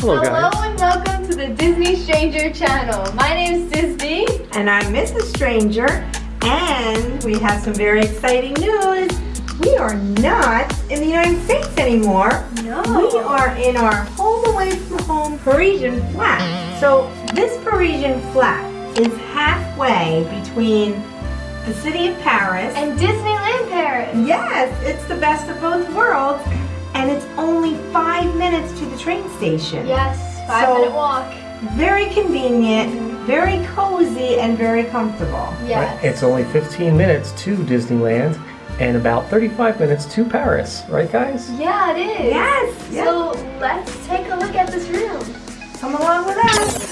Hello guys. Hello and welcome to the Disney Stranger channel. My name is Disney. And I'm Mrs. Stranger. And we have some very exciting news. We are not in the United States anymore. No. We are in our home away from home Parisian flat. So this Parisian flat is halfway between the city of Paris And Disneyland Paris. Yes, it's the best of both worlds. And it's only 5 minutes to the train station. Yes, 5-minute walk. Very convenient, very cozy, and very comfortable. Yes. Right, it's only 15 minutes to Disneyland and about 35 minutes to Paris, right guys? Yeah, it is. Yes. So let's take a look at this room. Come along with us.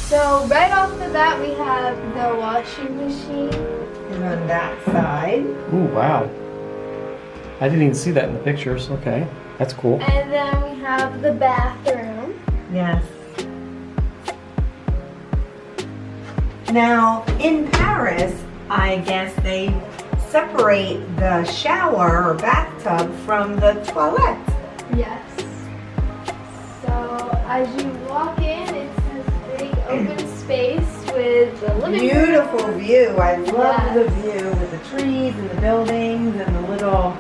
So right off the bat we have the washing machine. And on that side, Ooh, wow. I didn't even see that in the pictures. Okay, that's cool. And then we have the bathroom. yes. Now, in Paris, I guess they separate the shower or bathtub from the toilet. Yes. So as you walk in, it's this big open space with the living room. Beautiful view. I love Yes. the view with the trees and the buildings and the little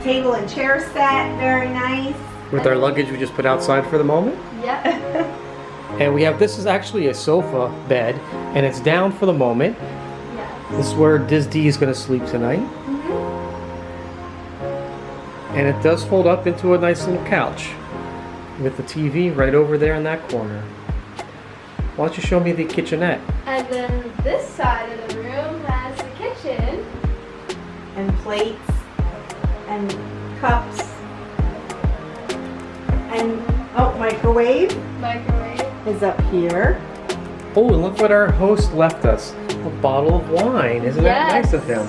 table and chair set. Very nice. With our luggage we just put outside for the moment. Yep. And we have, this is actually a sofa bed and it's down for the moment. Yes. This is where Disney is going to sleep tonight. And it does fold up into a nice little couch with the TV right over there in that corner. Why don't you show me the kitchenette? And then this side of the room has the kitchen. And plates and cups and microwave Microwave. is up here. Oh, and look what our host left us. A bottle of wine. Isn't that Yes. nice of him?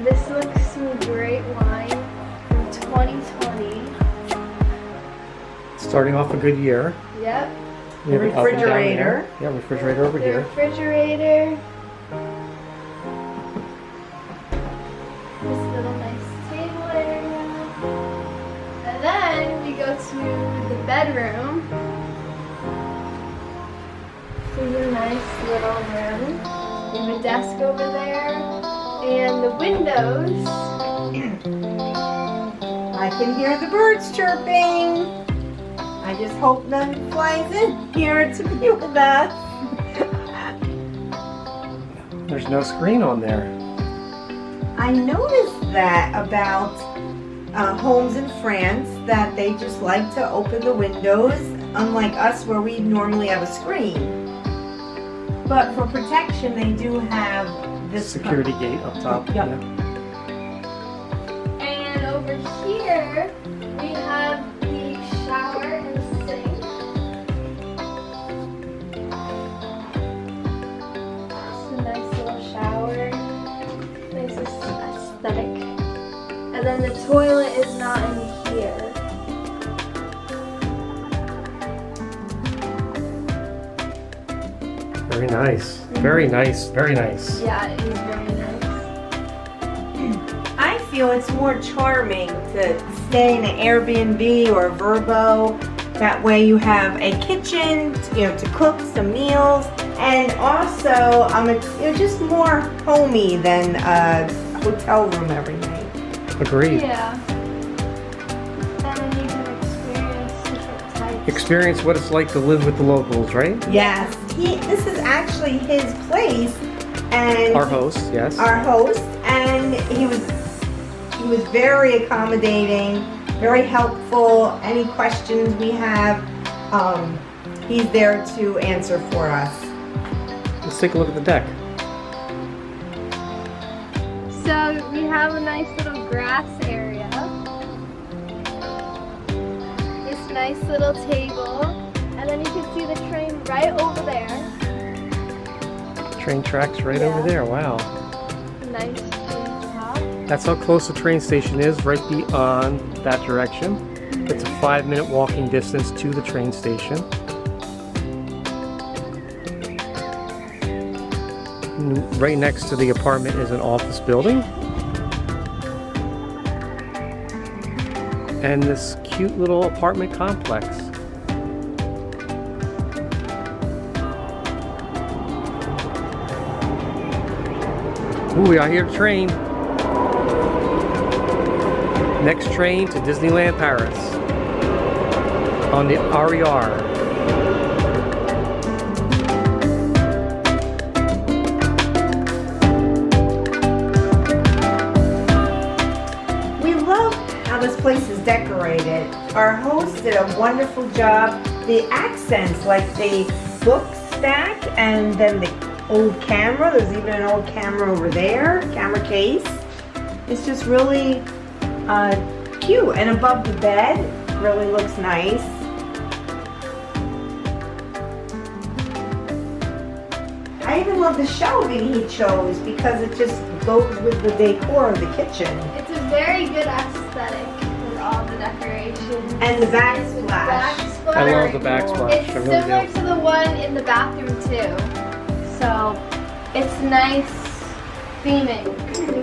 This looks some great wine from 2020. Starting off a good year. Yep. We have an up and down Refrigerator. there. Yeah, refrigerator over The here. refrigerator. This little nice table area. And then we go to the bedroom. This is a nice little room. We have a desk over there. And the windows. I can hear the birds chirping. I just hope none flies in here to be with us. There's no screen on there. I noticed that about homes in France, that they just like to open the windows, unlike us where we normally have a screen. But for protection, they do have this Security gate up top. Yep. Yeah. And over here we have the shower and sink. It's a nice little shower. Nice aesthetic. And then the toilet is not in here. Very nice. Very nice. Very nice. Yeah, it is very nice. I feel it's more charming to stay in an Airbnb or a Vrbo. That way you have a kitchen, to cook some meals, and also it's just more homey than a hotel room every night. Agreed. Yeah. And you can experience different types. Experience what it's like to live with the locals, right? Yes, this is actually his place, and Our host, yes. our host, and he was very accommodating, very helpful. Any questions we have, he's there to answer for us. Let's take a look at the deck. So we have a nice little grass area. This nice little table. And then you can see the train right over there. Train tracks right Yeah. over there. Wow. Nice tree top. That's how close the train station is, right beyond that direction. It's a 5-minute walking distance to the train station. Right next to the apartment is an office building. And this cute little apartment complex. Ooh, I hear the train. Next train to Disneyland Paris on the RER. We love how this place is decorated. Our host did a wonderful job. The accents, like the book stack and then the old camera. There's even an old camera over there, camera case. It's just really cute. And above the bed, really looks nice. I even love the shelving he chose because it just goes with the decor of the kitchen. It's a very good aesthetic with all the decorations. And the Nice with backsplash. I love backsplash. the backsplash. It's I really similar do. to the one in the bathroom too. So it's nice theming.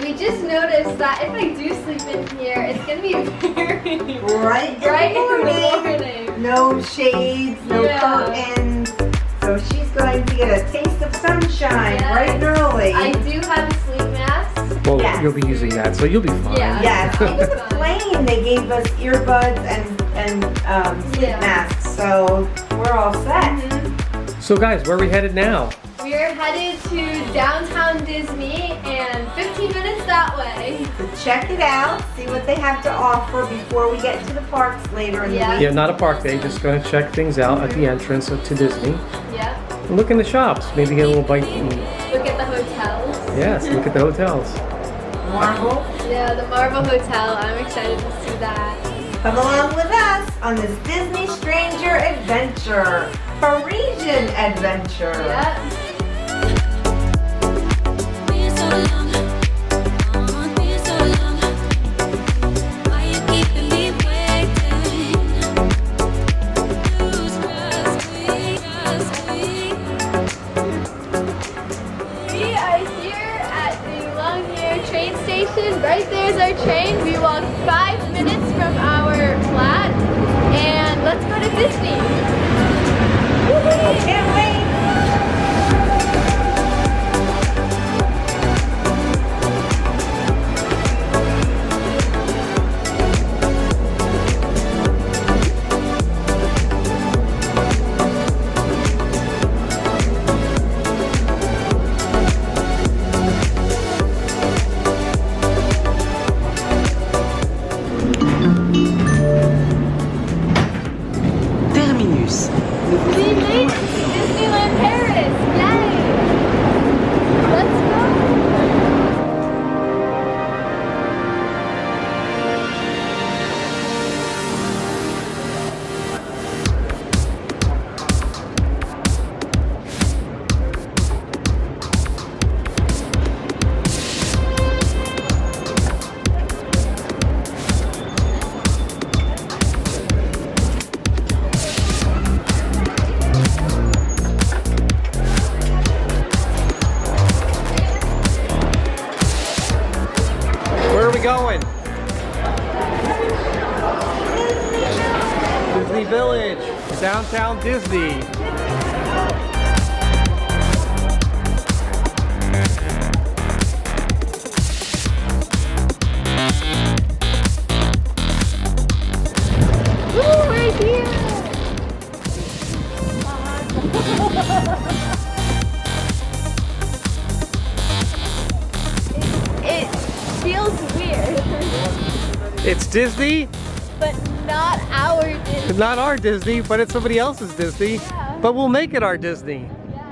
We just noticed that if I do sleep in here, it's gonna be very Right bright in the morning. morning. No shades, no Yeah. curtains. So she's going to get a taste of sunshine Yes. bright and early. I do have a sleep mask. Well, Yes. you'll be using that, so you'll be fine. Yeah. Yes, even the plane they gave us earbuds and sleep Yeah. masks, so we're all set. So guys, where are we headed now? We are headed to downtown Disney and 15 minutes that way. So check it out, see what they have to offer before we get to the parks later in Yeah. the Yeah, week. not a park day, just gonna check things out at the entrance to Disney. Yep. And look in the shops, maybe get a little bite to eat. Look at the hotels. Yes, look at the hotels. Marvel, Yeah, the Marvel Hotel. I'm excited to see that. come along with us on this Disney Stranger adventure, Parisian adventure. Yep. Been so long, been so long. Why you keeping me waiting? Lose trust me. We are here at the Longyear train station. Right there's our train. We walk 5 minutes from our flat. And let's go to Disney. Can't wait. Terminus. We made it to Disneyland Paris. Yay! Let's go. Where are we going? Disney Village, downtown Disney. Woo, we're here. It feels weird, It's Disney, but not our Disney. not our Disney, but it's somebody else's Disney. Yeah. But we'll make it our Disney. Yeah.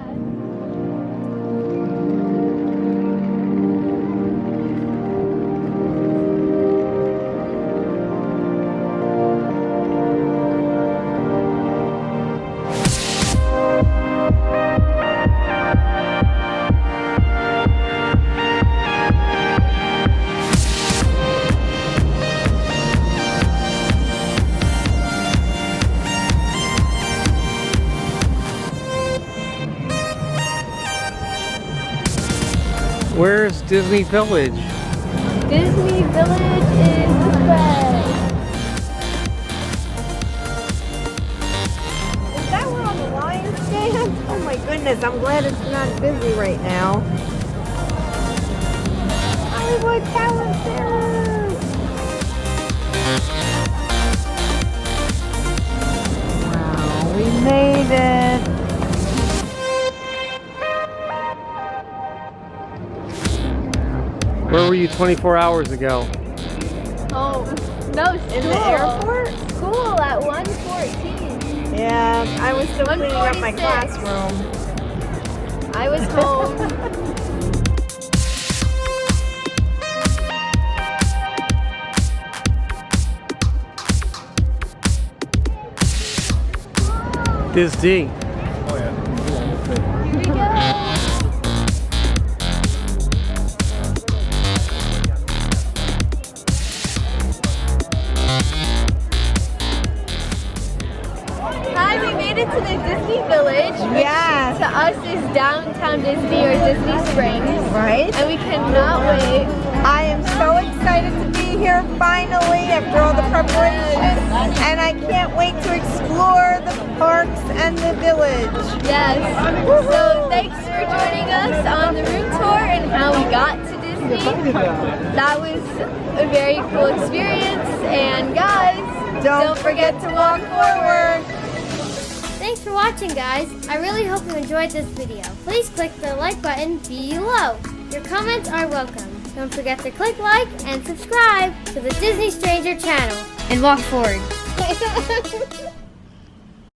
Where's Disney Village? Disney Village is this way. Is that where all the lions stand? Oh my goodness, I'm glad it's not busy right now. Hollywood Tower Fair. Wow, we made it. Where were you 24 hours ago? Oh, no, In the airport? School at 1:14. Yeah, I was still cleaning up my 1:46. classroom. I was home. Disney. Here we go. Hi, we made it to the Disney Village, which Yes. to us is downtown Disney or Disney Springs, Right? and we cannot wait. I am so excited to be here finally after all the preparation, and I can't wait to explore the parks and the village. Yes. So thanks for joining us on the room tour and how we got to Disney. That was a very cool experience, and guys, don't forget to walk forward. Thanks for watching, guys. I really hope you enjoyed this video. Please click the like button below. Your comments are welcome. Don't forget to click like and subscribe to the Disney Stranger channel. And walk forward.